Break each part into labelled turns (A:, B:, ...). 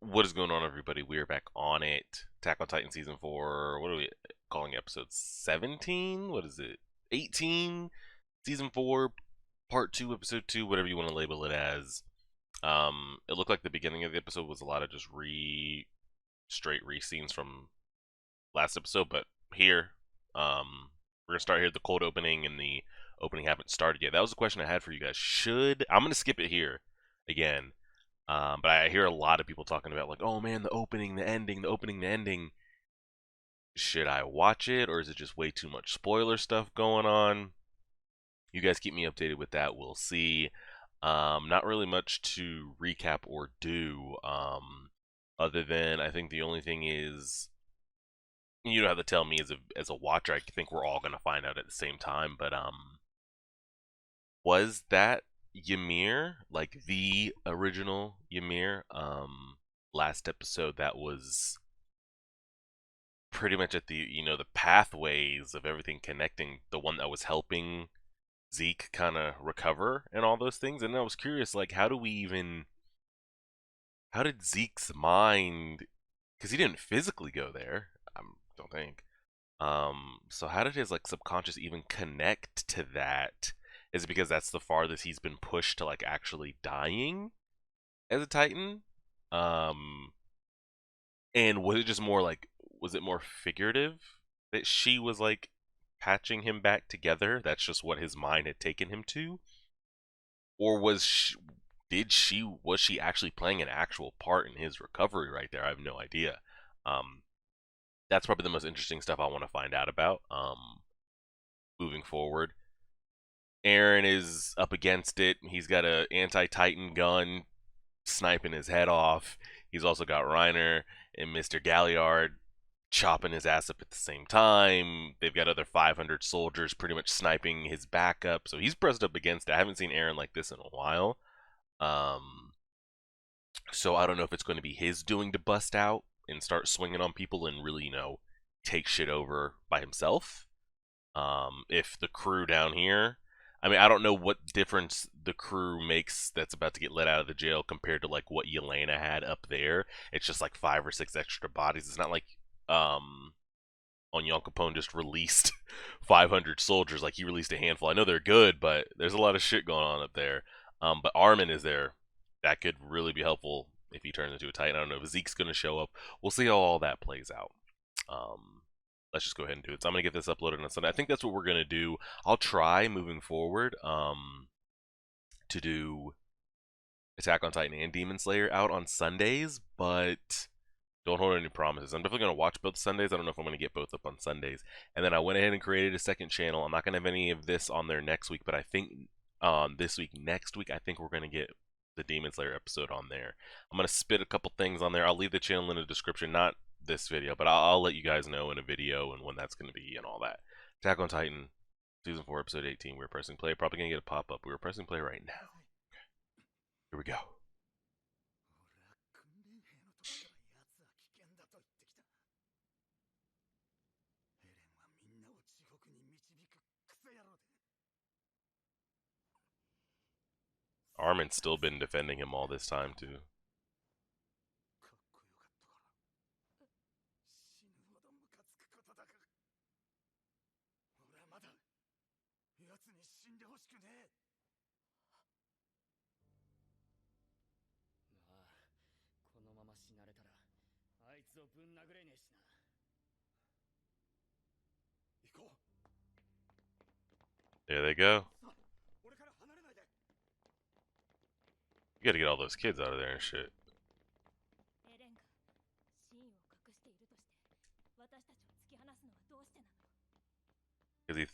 A: What is going on, everybody? We are back on it. Attack on Titan Season 4. What are we calling episode 17? What is it? 18? Season 4, Part 2, Episode 2, whatever you want to label it as. It looked like the beginning of the episode was a lot of just straight re-scenes from last episode, but here, we're going to start here. The cold opening and the opening haven't started yet. That was a question I had for you guys. I'm going to skip it here again. But I hear a lot of people talking about like, oh man, the opening, the ending, the opening, the ending. Should I watch it, or is it just way too much spoiler stuff going on? You guys keep me updated with that. We'll see. Not really much to recap or do. Other than I think the only thing is you don't have to tell me as a watcher. I think we're all gonna find out at the same time. But was that Ymir, like the original Ymir? Last episode that was pretty much at the pathways of everything connecting, the one that was helping Zeke kind of recover and all those things. And I was curious, like, how did Zeke's mind, because he didn't physically go there, I don't think. So how did his like subconscious even connect to that? Is it because that's the farthest he's been pushed to like actually dying as a Titan? Um, and was it just more like, was it more figurative that she was like patching him back together? That's just what his mind had taken him to? Or was she actually playing an actual part in his recovery right there? I have no idea. Um, that's probably the most interesting stuff I want to find out about moving forward. Aaron is up against it. He's got a anti-Titan gun sniping his head off. He's also got Reiner and Mr. Galliard chopping his ass up at the same time. They've got other 500 soldiers pretty much sniping his backup. So he's pressed up against it. I haven't seen Aaron like this in a while. Um, so I don't know if it's going to be his doing to bust out and start swinging on people and really, take shit over by himself. If the crew down here, I mean, I don't know what difference the crew makes that's about to get let out of the jail compared to like what Yelena had up there. It's just like 5 or 6 extra bodies. It's not like um Onion Capone just released 500 soldiers. Like he released a handful. I know they're good, but there's a lot of shit going on up there. But Armin is there. That could really be helpful if he turns into a Titan. I don't know if Zeke's going to show up. We'll see how all that plays out. Let's just go ahead and do it. So I'm going to get this uploaded on Sunday. I think that's what we're going to do. I'll try moving forward to do Attack on Titan and Demon Slayer out on Sundays, but don't hold any promises. I'm definitely going to watch both Sundays. I don't know if I'm going to get both up on Sundays. And then I went ahead and created a second channel. I'm not going to have any of this on there next week, but I think next week, I think we're going to get the Demon Slayer episode on there. I'm going to spit a couple things on there. I'll leave the channel in the description, not this video, but I'll let you guys know in a video and when that's going to be and all that. Attack on Titan, Season 4, Episode 18. We're pressing play. Probably going to get a pop-up. We're pressing play right now. Here we go. Armin's still been defending him all this time, too. There they go. You gotta get all those kids out of there and shit. Because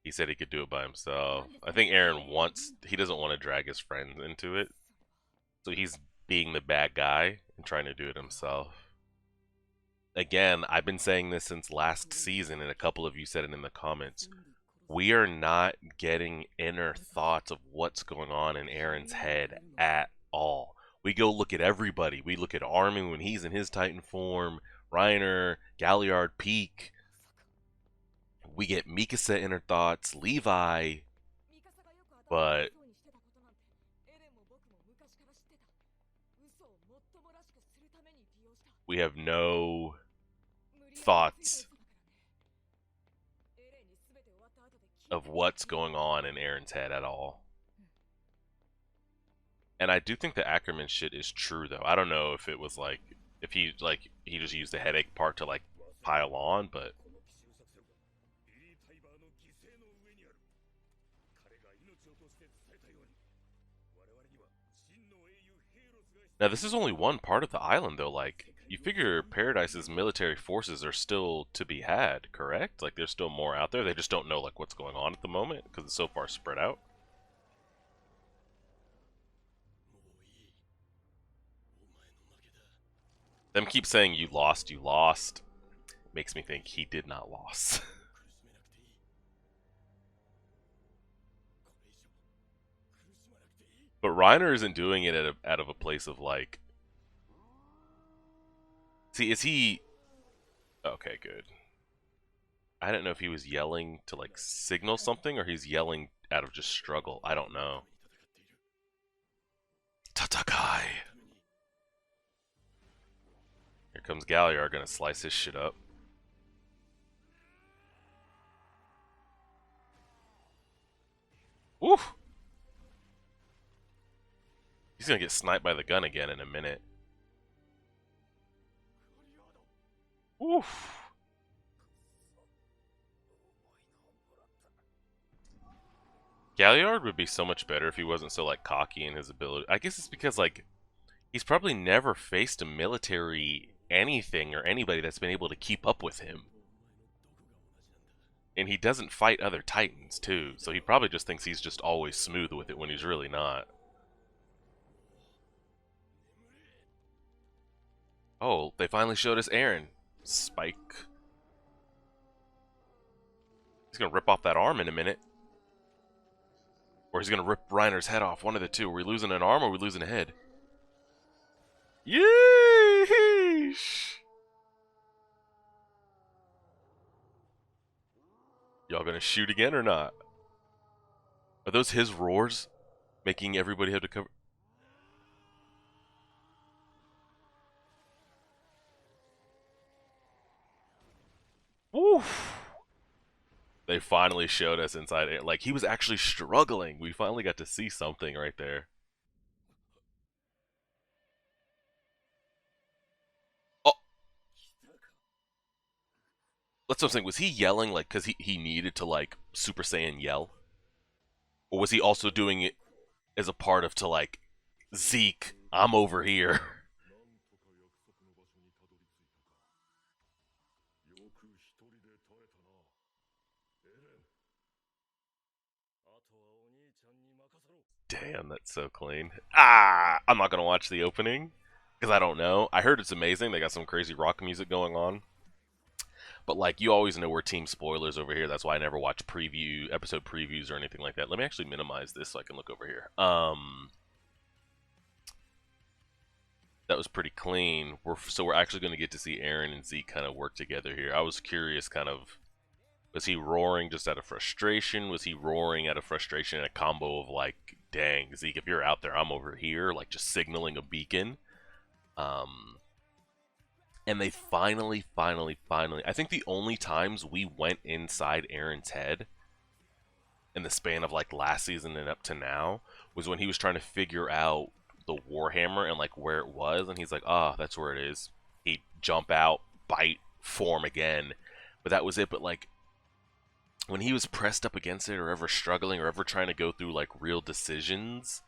A: he said he could do it by himself. I think he doesn't want to drag his friends into it. So he's being the bad guy and trying to do it himself. Again, I've been saying this since last season, and a couple of you said it in the comments. We are not getting inner thoughts of what's going on in Aaron's head at all. We go look at everybody. We look at Armin when he's in his Titan form, Reiner, Galliard, Peak. We get Mikasa inner thoughts, Levi, but We have no thoughts of what's going on in Aaron's head at all. And I do think the Ackerman shit is true, though. I don't know if it was like, if he just used the headache part to like pile on, but now this is only one part of the island, though. Like, you figure Paradise's military forces are still to be had, correct? Like, there's still more out there. They just don't know like what's going on at the moment because it's so far spread out. Them keep saying you lost, makes me think he did not lose. But Reiner isn't doing it out of a place of like, see, is he okay? Good. I didn't know if he was yelling to like signal something or he's yelling out of just struggle. I don't know. Tatakai. Here comes Galliard, gonna slice his shit up. Oof. He's gonna get sniped by the gun again in a minute. Oof. Galliard would be so much better if he wasn't so like cocky in his ability. I guess it's because like he's probably never faced a military anything or anybody that's been able to keep up with him. And he doesn't fight other Titans too, so he probably just thinks he's just always smooth with it when he's really not. Oh, they finally showed us Aaron. Spike. He's gonna rip off that arm in a minute. Or he's gonna rip Reiner's head off. One of the two. Are we losing an arm or are we losing a head? Yeesh! Y'all gonna shoot again or not? Are those his roars? Making everybody have to cover... Woof! They finally showed us inside it. Like, he was actually struggling. We finally got to see something right there. Oh! That's what I'm saying. Was he yelling, like, because he needed to, like, Super Saiyan yell? Or was he also doing it as a part of to, like, Zeke, I'm over here? Damn, that's so clean. Ah! I'm not gonna watch the opening, because I don't know. I heard it's amazing. They got some crazy rock music going on. But, like, you always know we're team spoilers over here. That's why I never watch episode previews or anything like that. Let me actually minimize this so I can look over here. That was pretty clean. We're actually going to get to see Aaron and Zeke kind of work together here. I was curious, kind of, was he roaring just out of frustration? Was he roaring out of frustration in a combo of like, dang, Zeke, if you're out there, I'm over here, like just signaling a beacon? And they finally, I think the only times we went inside Aaron's head in the span of like last season and up to now was when he was trying to figure out the Warhammer and like where it was, and he's like, oh, that's where it is. He'd jump out, bite, form again, but that was it. But like when he was pressed up against it or ever struggling or ever trying to go through like real decisions,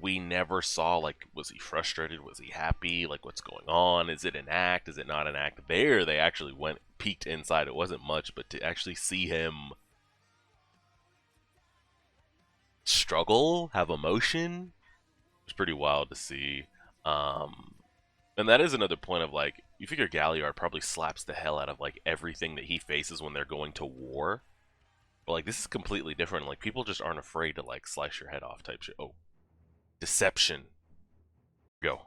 A: we never saw like, was he frustrated, was he happy, like what's going on, is it an act, is it not an act? There they actually peeked inside. It wasn't much, but to actually see him struggle, have emotion, it's pretty wild to see. And that is another point of like, you figure Galliard probably slaps the hell out of like everything that he faces when they're going to war. But like, this is completely different. Like, people just aren't afraid to like slice your head off type shit. Oh, deception. Go.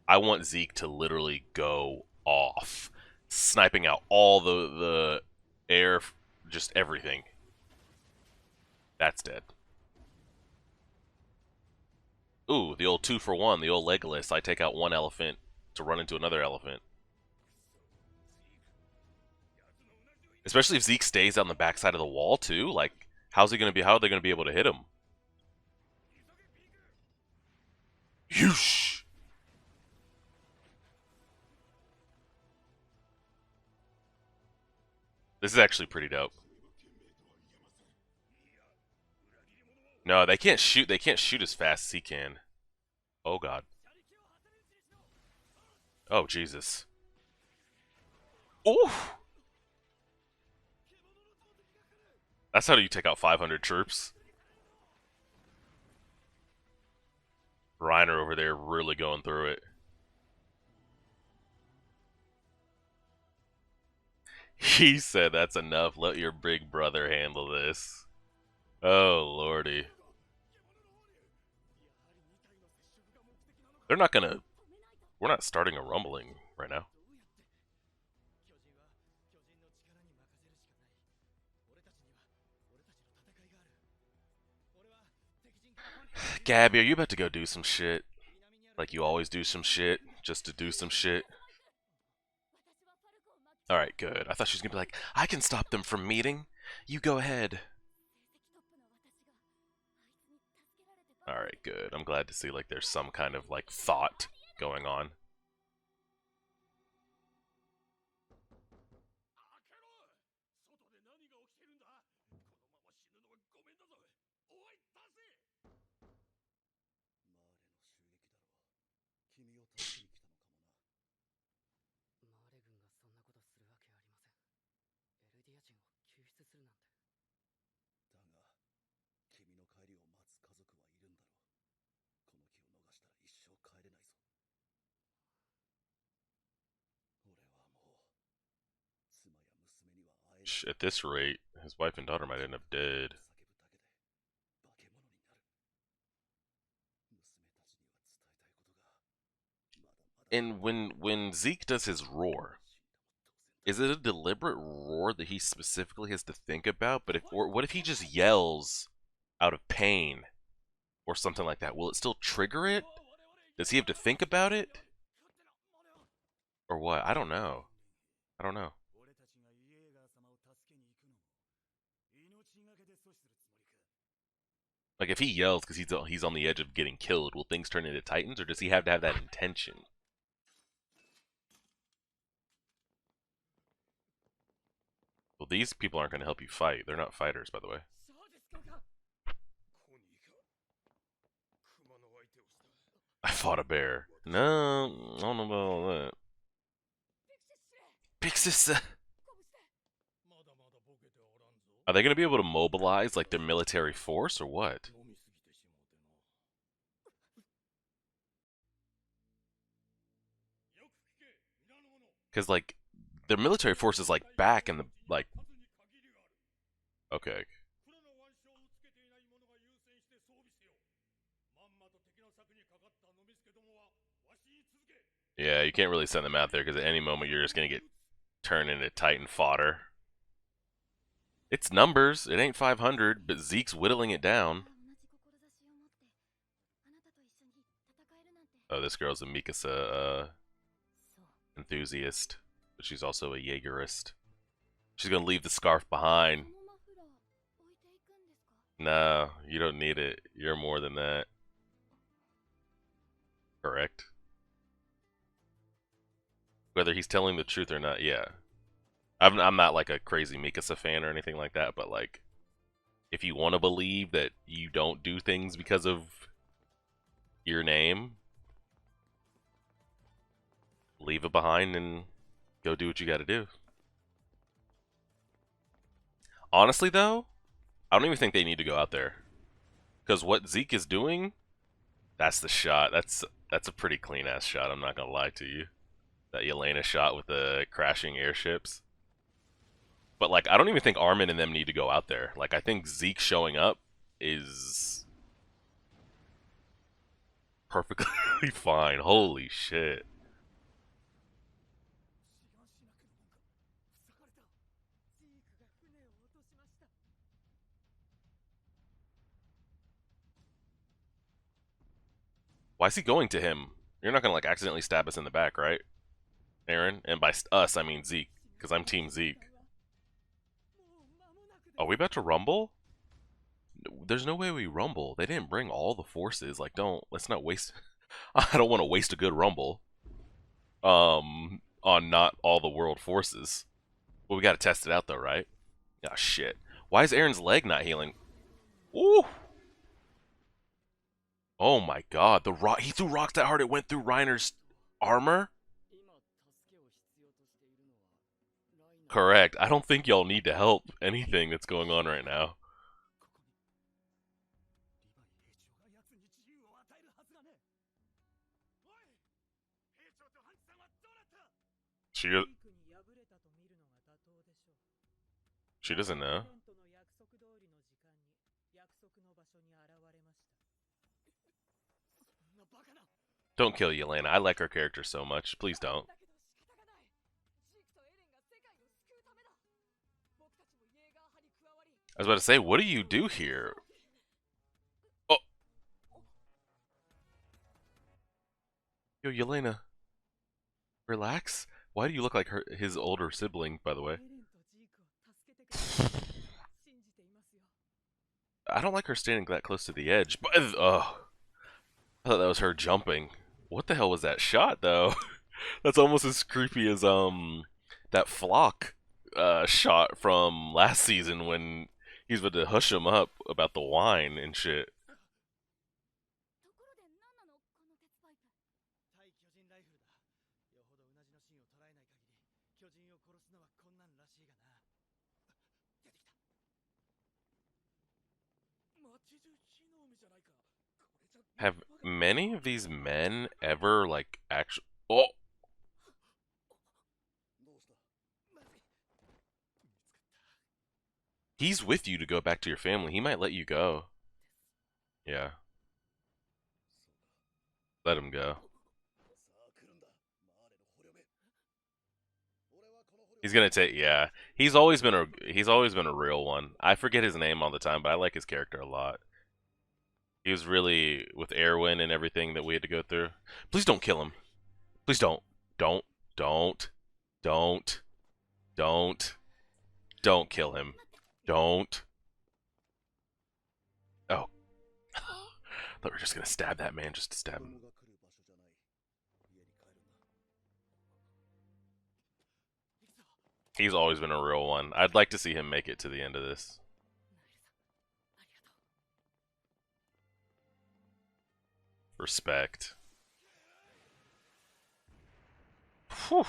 A: I want Zeke to literally go off, sniping out all the air, just everything. That's dead. Ooh, the old 2-for-1, the old Legolas. I take out one elephant to run into another elephant. Especially if Zeke stays on the backside of the wall too. Like, how's he gonna be? How are they gonna be able to hit him? Yoosh! This is actually pretty dope. No, they can't shoot. They can't shoot as fast as he can. Oh god. Oh Jesus. Ooh. That's how you take out 500 troops. Reiner over there really going through it. He said that's enough. Let your big brother handle this. Oh lordy. They're not gonna. We're not starting a rumbling right now. Gabby, are you about to go do some shit? Like you always do some shit just to do some shit? Alright, good. I thought she was gonna be like, I can stop them from meeting. You go ahead. Alright, good. I'm glad to see like there's some kind of like thought going on. At this rate, his wife and daughter might end up dead. And when Zeke does his roar, is it a deliberate roar that he specifically has to think about? But if, or what if he just yells out of pain or something like that? Will it still trigger it? Does he have to think about it? Or what? I don't know. I don't know. Like if he yells because he's on the edge of getting killed, will things turn into Titans, or does he have to have that intention? Well, these people aren't going to help you fight. They're not fighters, by the way. I fought a bear. No, I don't know about all that. Pixis. Are they going to be able to mobilize like their military force or what? Because like their military force is like back in the like. Okay. Yeah, you can't really send them out there because at any moment you're just going to get turned into Titan fodder. It's numbers. It ain't 500, but Zeke's whittling it down. Oh, this girl's a Mikasa enthusiast, but she's also a Jaegerist. She's gonna leave the scarf behind. No, you don't need it. You're more than that. Correct. Whether he's telling the truth or not, yeah. I'm not like a crazy Mikasa fan or anything like that, but like, if you want to believe that you don't do things because of your name, leave it behind and go do what you gotta do. Honestly, though, I don't even think they need to go out there. Because what Zeke is doing, that's the shot. That's a pretty clean-ass shot, I'm not gonna lie to you. That Yelena shot with the crashing airships. But, like, I don't even think Armin and them need to go out there. Like, I think Zeke showing up is perfectly fine. Holy shit. Why is he going to him? You're not gonna like accidentally stab us in the back, right, Aaron? And by us, I mean Zeke, because I'm Team Zeke. Are we about to rumble? There's no way we rumble. They didn't bring all the forces. Like, let's not waste. I don't want to waste a good rumble. On not all the world forces. Well, we got to test it out though, right? Ah, shit. Why is Aaron's leg not healing? Ooh. Oh my god, the rock. He threw rocks that hard it went through Reiner's armor? Correct. I don't think y'all need to help anything that's going on right now. She she doesn't know. Don't kill Yelena. I like her character so much. Please don't. I was about to say, what do you do here? Oh, yo, Yelena, relax. Why do you look like his older sibling, by the way? I don't like her standing that close to the edge, but I thought that was her jumping. What the hell was that shot, though? That's almost as creepy as that flock shot from last season when he's about to hush him up about the wine and shit. Have many of these men ever like actually? Oh, he's with you to go back to your family. He might let you go. Yeah, let him go. He's gonna take. Yeah, he's always been a real one. I forget his name all the time, but I like his character a lot. He was really with Erwin and everything that we had to go through. Please don't kill him. Please don't. Don't. Don't. Don't. Don't. Don't kill him. Don't. Oh. I thought we were just gonna stab that man just to stab him. He's always been a real one. I'd like to see him make it to the end of this. Respect. Whew.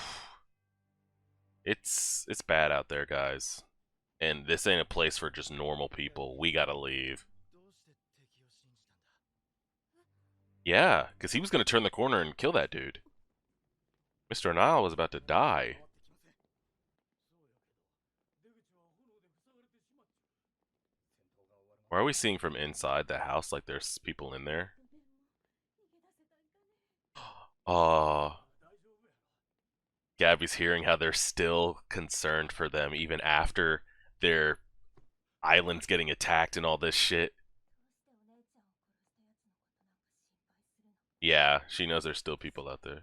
A: It's bad out there, guys. And this ain't a place for just normal people. We gotta leave. Yeah, because he was gonna turn the corner and kill that dude. Mr. Nile was about to die. Why are we seeing from inside the house like there's people in there? Oh, Gabby's hearing how they're still concerned for them even after their island's getting attacked and all this shit. Yeah, she knows there's still people out there.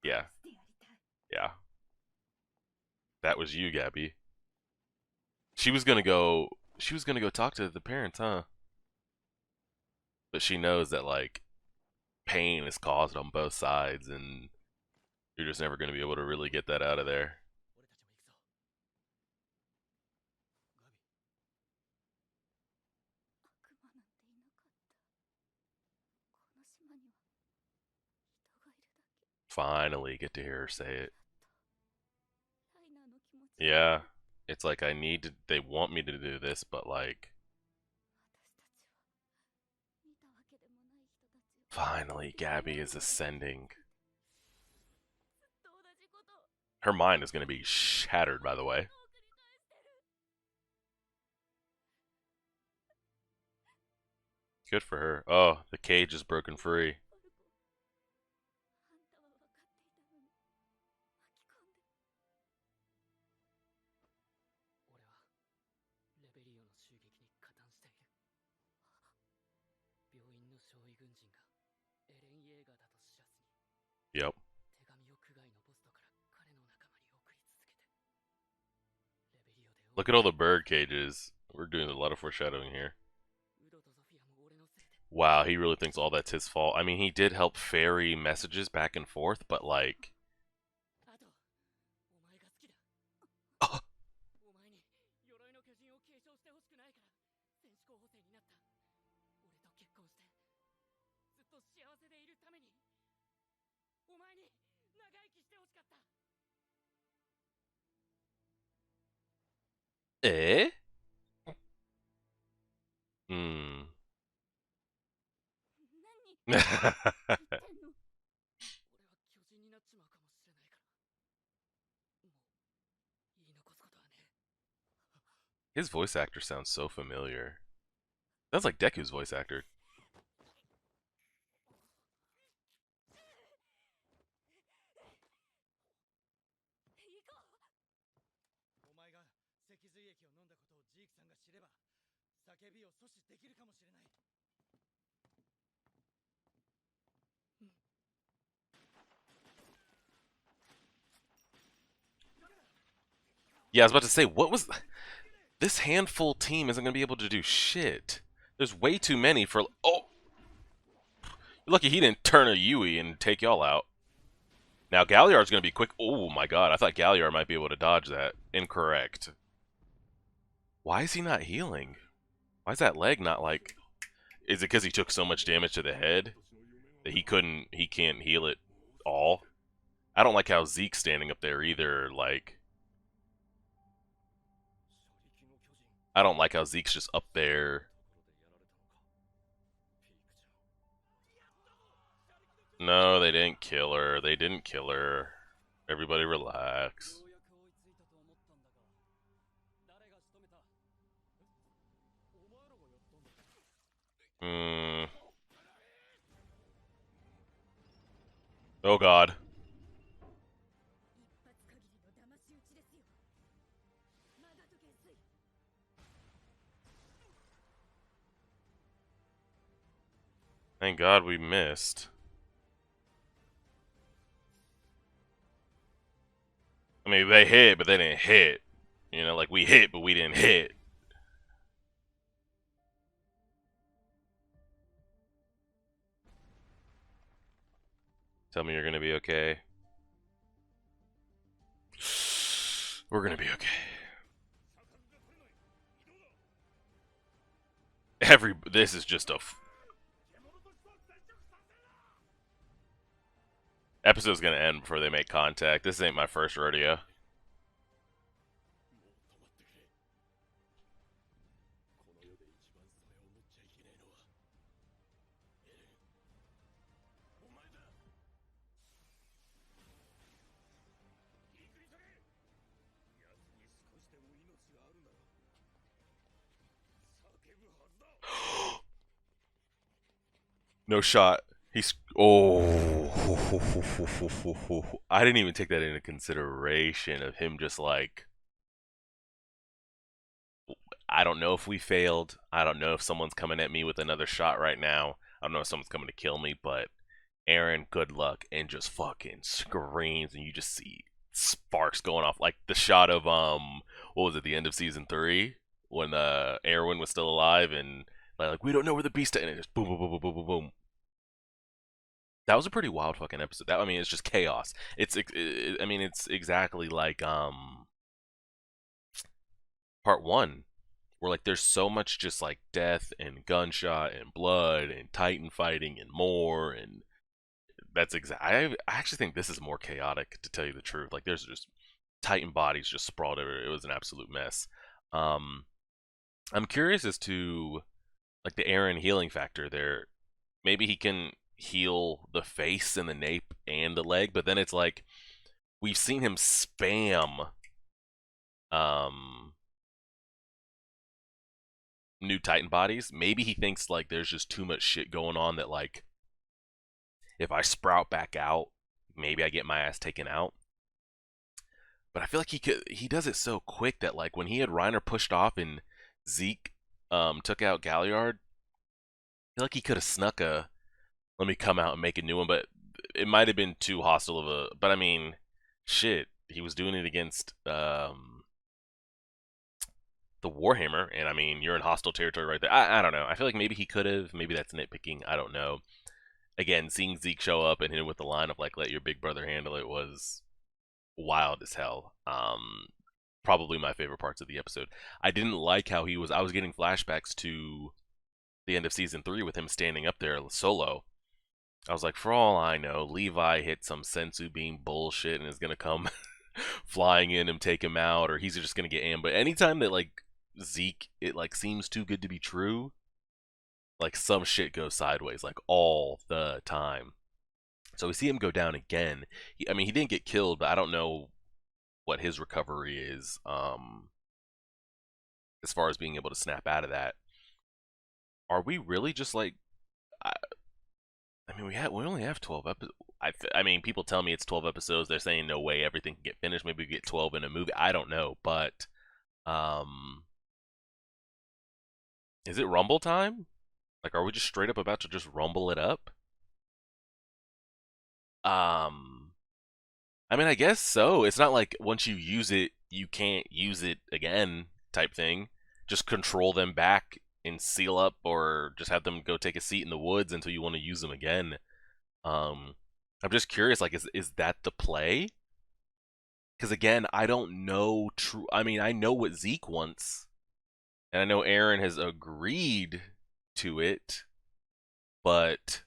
A: Yeah, yeah. That was you, Gabby. She was gonna go. She was gonna go talk to the parents, huh? But she knows that like pain is caused on both sides, and you're just never gonna be able to really get that out of there. Finally, get to hear her say it. Yeah, it's like I need to. They want me to do this, but like, finally, Gabby is ascending. Her mind is gonna be shattered, by the way. Good for her. Oh, the cage is broken free. Yep. Look at all the bird cages. We're doing a lot of foreshadowing here. Wow, he really thinks all that's his fault. I mean, he did help ferry messages back and forth, but like... Oh. Eh? Hmm. His voice actor sounds so familiar. Sounds like Deku's voice actor. Yeah, I was about to say, what was... This handful team isn't going to be able to do shit. There's way too many for... Oh! You're lucky he didn't turn a Yui and take y'all out. Now, Galliard's going to be quick. Oh my god, I thought Galliard might be able to dodge that. Incorrect. Why is he not healing? Why is that leg not like... Is it because he took so much damage to the head that he can't heal it all? I don't like how Zeke's standing up there either, like... I don't like how Zeke's just up there. No, they didn't kill her. They didn't kill her. Everybody relax. Oh god. Thank god we missed. I mean, they hit, but they didn't hit. You know, like we hit, but we didn't hit. Tell me you're gonna be okay. We're gonna be okay. This is just a... Episode's gonna end before they make contact. This ain't my first rodeo. No shot. He's... Oh. I didn't even take that into consideration of him just like... I don't know if we failed. I don't know if someone's coming at me with another shot right now. I don't know if someone's coming to kill me, but Aaron, good luck, and just fucking screams, and you just see sparks going off. Like the shot of, what was it, the end of season 3? When Erwin was still alive, and like, we don't know where the beast is, and it just boom, boom, boom, boom, boom, boom, boom. That was a pretty wild fucking episode. That, I mean, it's just chaos. I mean, it's exactly like, part 1. Where like there's so much just like death and gunshot and blood and Titan fighting and more, and that's I actually think this is more chaotic, to tell you the truth. Like there's just Titan bodies just sprawled everywhere. It was an absolute mess. I'm curious as to like the Aaron healing factor there. Maybe he can heal the face and the nape and the leg, but then it's like we've seen him spam new Titan bodies. Maybe he thinks like there's just too much shit going on that like if I sprout back out, maybe I get my ass taken out. But I feel like he does it so quick that like when he had Reiner pushed off and Zeke took out Galliard, I feel like he could have snuck a let me come out and make a new one. But it might have been too hostile of a. But I mean, shit, he was doing it against the Warhammer, and I mean, you're in hostile territory right there. I don't know. I feel like maybe he could have. Maybe that's nitpicking. I don't know. Again, seeing Zeke show up and hit him with the line of like "Let your big brother handle it" was wild as hell. Probably my favorite parts of the episode. I didn't like how he was. I was getting flashbacks to the end of season 3 with him standing up there solo. I was like, for all I know, Levi hit some sensu bean bullshit and is gonna come flying in and take him out, or he's just gonna get ambushed. Anytime that like Zeke, it like seems too good to be true, like some shit goes sideways, like all the time. So we see him go down again. I mean, he didn't get killed, but I don't know what his recovery is, as far as being able to snap out of that. Are we really just like? I, I mean, we only have 12 episodes. I mean, people tell me it's 12 episodes. They're saying no way everything can get finished. Maybe we get 12 in a movie. I don't know, but um, is it Rumble time? Like, are we just straight up about to just rumble it up? Um, I mean, I guess so. It's not like once you use it, you can't use it again type thing. Just control them back and seal up, or just have them go take a seat in the woods until you want to use them again. Um, I'm just curious, like, is that the play? Because again, I don't know true. I mean, I know what Zeke wants, and I know Aaron has agreed to it, but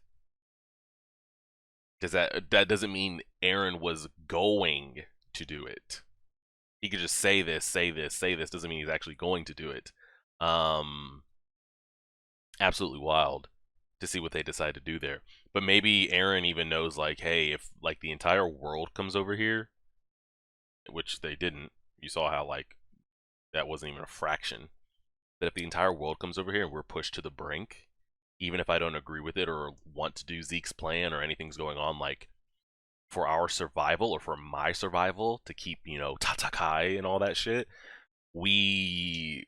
A: does that doesn't mean Aaron was going to do it? He could just say this, say this, say this. Doesn't mean he's actually going to do it. Um, Absolutely wild to see what they decide to do there. But maybe Aaron even knows, like, hey, if like the entire world comes over here, which they didn't. You saw how like that wasn't even a fraction. That if the entire world comes over here and we're pushed to the brink, even if I don't agree with it or want to do Zeke's plan or anything's going on, like for our survival or for my survival to keep, Tatakai and all that shit, we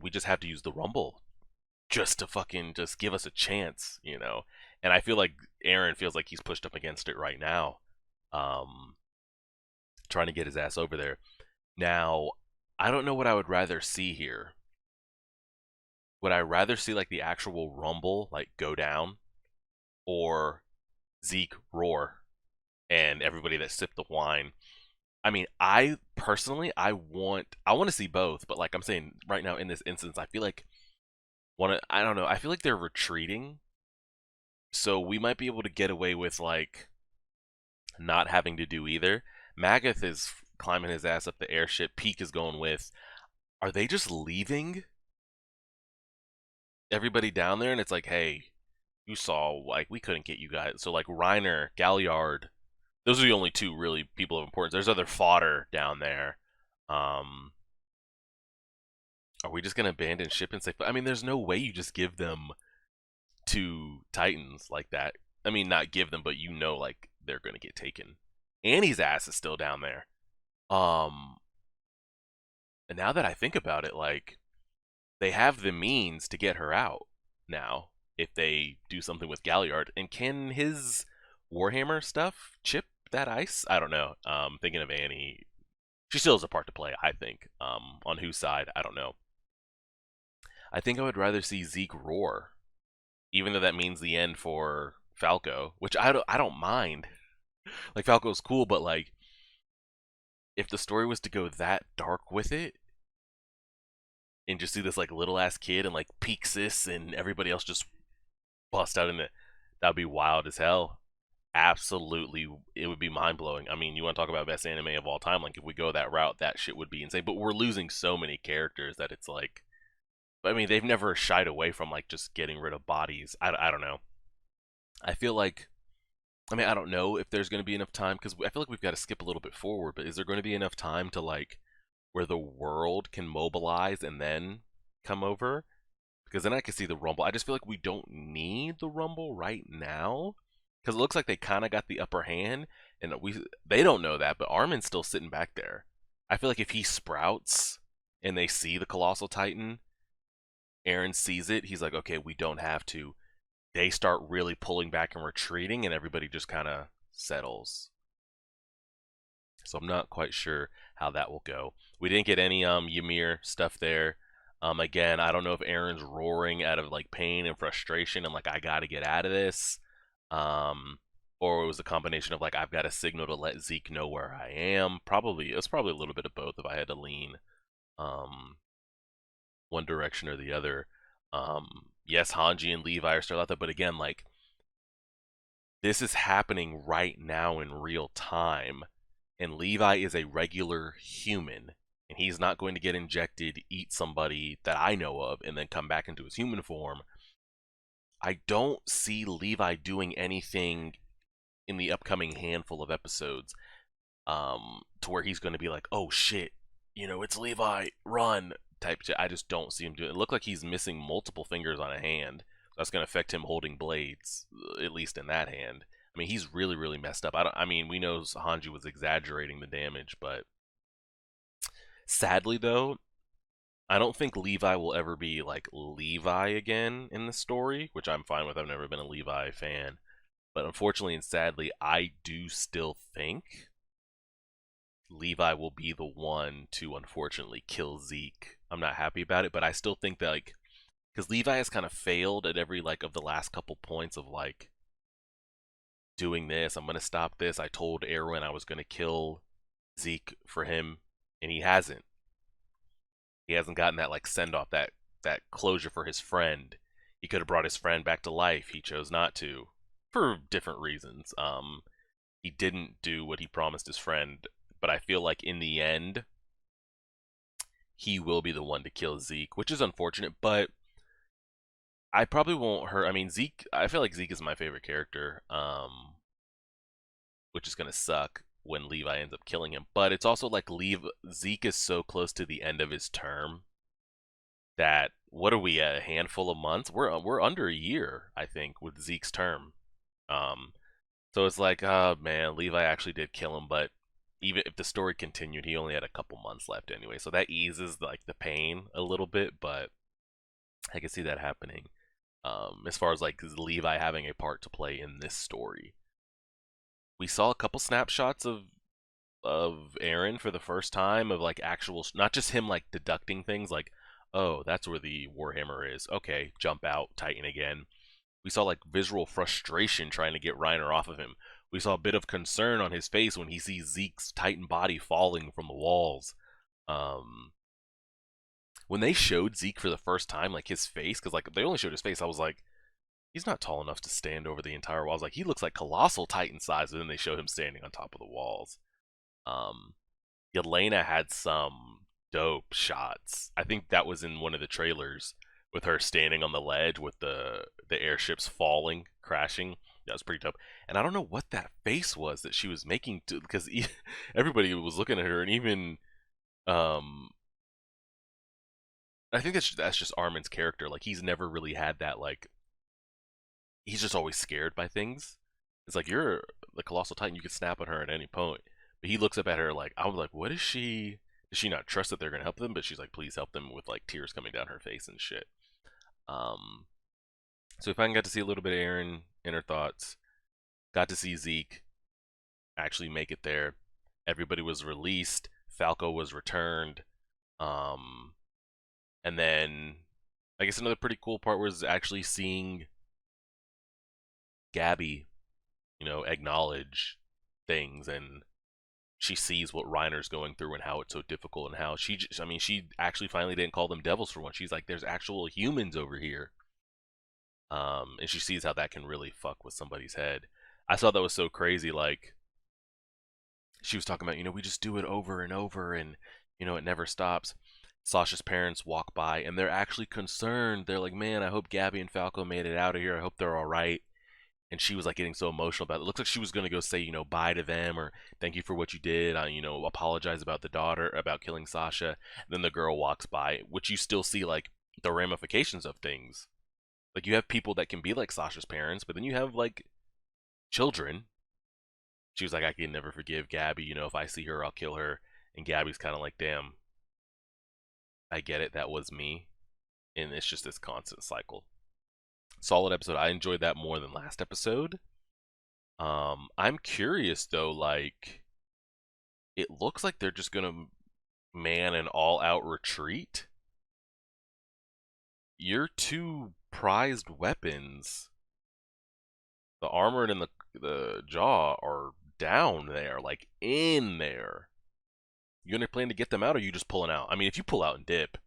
A: we just have to use the Rumble just to fucking just give us a chance. And I feel like Aaron feels like he's pushed up against it right now, um, trying to get his ass over there. Now, I don't know what I would rather see here. Would I rather see like the actual Rumble like go down, or Zeke roar and everybody that sipped the wine? I mean, I personally, I want to see both, but like I'm saying right now in this instance, I feel like I don't know, I feel like they're retreating, so we might be able to get away with like not having to do either. Magath is climbing his ass up the airship. Peak is going with. Are they just leaving everybody down there? And it's like, hey, you saw like we couldn't get you guys. So like Reiner, Galliard, those are the only two really people of importance. There's other fodder down there. Um, are we just gonna abandon ship and say? I mean, there's no way you just give them to Titans like that. I mean, not give them, but like they're gonna get taken. Annie's ass is still down there. Um, and now that I think about it, like they have the means to get her out now if they do something with Galliard. And can his Warhammer stuff chip that ice? I don't know. Thinking of Annie, she still has a part to play, I think. On whose side, I don't know. I think I would rather see Zeke roar, even though that means the end for Falco, which I don't mind. Like Falco's cool, but like if the story was to go that dark with it, and just see this like little ass kid and like Pixis and everybody else just bust out in it, that'd be wild as hell. Absolutely, it would be mind blowing. I mean, you want to talk about best anime of all time? Like, if we go that route, that shit would be insane. But we're losing so many characters that it's like, I mean, they've never shied away from like just getting rid of bodies. I don't know. I feel like, I mean, I don't know if there's going to be enough time because I feel like we've got to skip a little bit forward. But is there going to be enough time to like where the world can mobilize and then come over? Because then I can see the Rumble. I just feel like we don't need the Rumble right now because it looks like they kind of got the upper hand, and they don't know that, but Armin's still sitting back there. I feel like if he sprouts and they see the Colossal Titan, Aaron sees it, he's like, okay, we don't have to. they start really pulling back and retreating, and everybody just kind of settles. So I'm not quite sure how that will go. We didn't get any Ymir stuff there. Again, I don't know if Aaron's roaring out of like pain and frustration and like I got to get out of this, um, or it was a combination of like I've got a signal to let Zeke know where I am. Probably it's probably a little bit of both if I had to lean um, one direction or the other. Yes, Hanji and Levi are still out there, but again, like this is happening right now in real time, and Levi is a regular human, and he's not going to get injected, eat somebody that I know of, and then come back into his human form. I don't see Levi doing anything in the upcoming handful of episodes, to where he's going to be like, oh shit, it's Levi, run, type shit. I just don't see him doing it. It looked like he's missing multiple fingers on a hand. That's going to affect him holding blades, at least in that hand. I mean, he's really, really messed up. I mean, we know Hanji was exaggerating the damage, but sadly, though, I don't think Levi will ever be like Levi again in the story, which I'm fine with. I've never been a Levi fan. But unfortunately and sadly, I do still think Levi will be the one to unfortunately kill Zeke. I'm not happy about it, but I still think that like because Levi has kind of failed at every like of the last couple points of like doing this. I'm gonna stop this. I told Erwin I was gonna kill Zeke for him, and he hasn't. He hasn't gotten that like send off, that closure for his friend. He could have brought his friend back to life. He chose not to, for different reasons. He didn't do what he promised his friend, but I feel like in the end, he will be the one to kill Zeke, which is unfortunate, but I probably won't hurt. I mean, Zeke, I feel like Zeke is my favorite character, which is going to suck when Levi ends up killing him. But it's also like Zeke is so close to the end of his term that what are we, a handful of months? We're under a year, I think, with Zeke's term. Um, so it's like, oh man, Levi actually did kill him, but even if the story continued, he only had a couple months left anyway. So that eases like the pain a little bit, but I can see that happening. As far as like Levi having a part to play in this story, we saw a couple snapshots of Aaron for the first time of like actual, not just him like deducting things like, oh, that's where the Warhammer is. Okay, jump out, Titan again. We saw like visual frustration trying to get Reiner off of him. We saw a bit of concern on his face when he sees Zeke's Titan body falling from the walls. Um, when they showed Zeke for the first time, like his face, because like they only showed his face, I was like, he's not tall enough to stand over the entire walls. Like he looks like colossal Titan size, and then they show him standing on top of the walls. Um, Yelena had some dope shots. I think that was in one of the trailers with her standing on the ledge with the airships falling, crashing. That was pretty dope. And I don't know what that face was that she was making because everybody was looking at her, and even um, I think that's just Armin's character. Like he's never really had that like he's just always scared by things. It's like you're the colossal titan, you could snap on her at any point. But he looks up at her like I was like, what is she? Does she not trust that they're gonna help them? But she's like, please help them with like tears coming down her face and shit. Um, so if I got to see a little bit of Aaron in her thoughts, got to see Zeke actually make it there. Everybody was released. Falco was returned. Um, and then I guess another pretty cool part was actually seeing Gabby, acknowledge things, and she sees what Reiner's going through and how it's so difficult and how she actually finally didn't call them devils for once. She's like, there's actual humans over here. And she sees how that can really fuck with somebody's head. I thought that was so crazy. Like, she was talking about, we just do it over and over and, it never stops. Sasha's parents walk by and they're actually concerned. They're like, man, I hope Gabby and Falco made it out of here. I hope they're all right. And she was like getting so emotional about it. It looks like she was going to go say, bye to them or thank you for what you did. Apologize about the daughter, about killing Sasha. And then the girl walks by, which you still see like the ramifications of things. Like you have people that can be like Sasha's parents, but then you have like children. She was like, I can never forgive Gabby. If I see her, I'll kill her. And Gabby's kind of like, damn, I get it. That was me. And it's just this constant cycle. Solid episode. I enjoyed that more than last episode. I'm curious though, like it looks like they're just gonna man an all-out retreat. Your two prized weapons, the armor and the jaw, are down there, like in there. You gonna plan to get them out, or are you just pulling out? I mean, if you pull out and dip,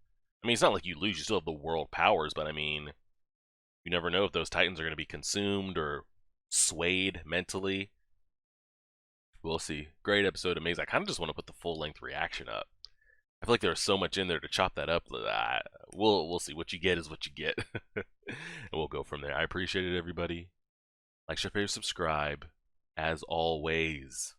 A: I mean, it's not like you lose. You still have the world powers, but I mean, you never know if those titans are gonna be consumed or swayed mentally. We'll see. Great episode, amazing. I kind of just want to put the full length reaction up. I feel like there's so much in there to chop that up. We'll see. What you get is what you get, and we'll go from there. I appreciate it, everybody. Like, share, favorite, subscribe, as always.